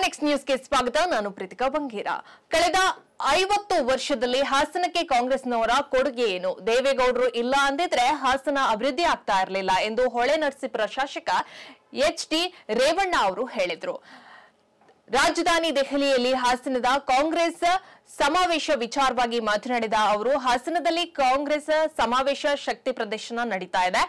Next ನ್ಯೂಸ್ಗೆ ಸ್ವಾಗತ. ನಾನು ಪ್ರೀತಿಕಾ ಬಂಗೇರ. ಕಳೆದ 50 ವರ್ಷದಲ್ಲಿ ಹಾಸನಕ್ಕೆ ಕಾಂಗ್ರೆಸ್ನವರ ಕೊಡುಗೆ ಏನು? ದೇವೇಗೌಡರು ಇಲ್ಲ ಅಂದಿದ್ರೆ ಹಾಸನ ಅಭಿವೃದ್ಧಿ ಆಗ್ತಾ ಇರಲಿಲ್ಲ ಎಂದು ಹೊಳೆನರಸೀಪುರ ಶಾಸಕ ಎಚ್.ಡಿ. ರೇವಣ್ಣ ಅವರು ಹೇಳಿದರು. ರಾಜಧಾನಿ ದೆಹಲಿಯಲ್ಲಿ ಹಾಸನದ ಕಾಂಗ್ರೆಸ್ ಸಮಾವೇಶ ವಿಚಾರವಾಗಿ ಮಾತನಾಡಿದ ಅವರು, ಹಾಸನದಲ್ಲಿ ಕಾಂಗ್ರೆಸ್ ಸಮಾವೇಶ ಶಕ್ತಿ ಪ್ರದರ್ಶನ ನಡೀತಾ ಇದೆ.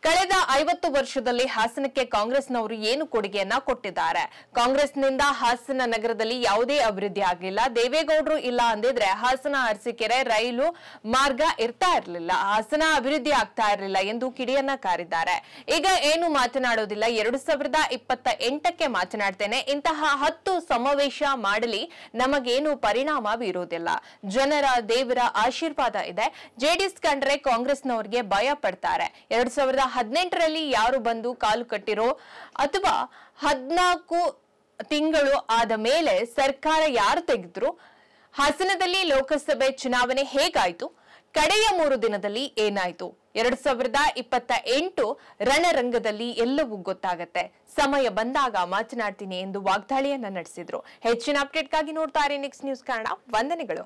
ಕಳೆದ 50 ವರ್ಷದಲ್ಲಿ ಹಾಸನಕ್ಕೆ ಕಾಂಗ್ರೆಸ್ನವರು ಏನು ಕೊಡುಗೆಯನ್ನ ಕೊಟ್ಟಿದ್ದಾರೆ? ಕಾಂಗ್ರೆಸ್ನಿಂದ ಹಾಸನ ನಗರದಲ್ಲಿ ಯಾವುದೇ ಅಭಿವೃದ್ಧಿ ಆಗಲಿಲ್ಲ. ದೇವೇಗೌಡರು ಇಲ್ಲ ಅಂದಿದ್ರೆ ಹಾಸನ ಅರಸೀಕೆರೆ ರೈಲು ಮಾರ್ಗ ಇರ್ತಾ ಇರಲಿಲ್ಲ, ಹಾಸನ ಅಭಿವೃದ್ಧಿ ಆಗ್ತಾ ಇರಲಿಲ್ಲ ಎಂದು ಕಿಡಿಯನ್ನ ಕಾರಿದ್ದಾರೆ. ಈಗ ಏನು ಮಾತನಾಡೋದಿಲ್ಲ, 2028ಕ್ಕೆ ಮಾತನಾಡ್ತೇನೆ. ಇಂತಹ 10 ಸಮಾವೇಶ ಮಾಡಲಿ, ನಮಗೇನು ಪರಿಣಾಮ ಬೀರುವುದಿಲ್ಲ. ಜನರ ದೇವರ ಆಶೀರ್ವಾದ ಇದೆ. ಜೆಡಿಎಸ್ ಕಂಡ್ರೆ ಕಾಂಗ್ರೆಸ್ನವರಿಗೆ ಭಯ ಪಡ್ತಾರೆ. 2018ರಲ್ಲಿ ಯಾರು ಬಂದು ಕಾಲು ಕಟ್ಟಿರೋ ಅಥವಾ 14 ತಿಂಗಳು ಆದ ಮೇಲೆ ಸರ್ಕಾರ ಯಾರು ತೆಗೆದ್ರು? ಹಾಸನದಲ್ಲಿ ಲೋಕಸಭೆ ಚುನಾವಣೆ ಹೇಗಾಯ್ತು? ಕಡೆಯ 3 ದಿನದಲ್ಲಿ ಏನಾಯ್ತು? 2028 ರಣರಂಗದಲ್ಲಿ ಎಲ್ಲವೂ ಗೊತ್ತಾಗತ್ತೆ. ಸಮಯ ಬಂದಾಗ ಮಾತನಾಡ್ತೀನಿ ಎಂದು ವಾಗ್ದಾಳಿಯನ್ನ ನಡೆಸಿದ್ರು. ಹೆಚ್ಚಿನ ಅಪ್ಡೇಟ್ಗಾಗಿ ನೋಡ್ತಾ ಇರಿ ನೆಕ್ಸ್ಟ್ ನ್ಯೂಸ್ ಕನ್ನಡ. ವಂದನೆಗಳು.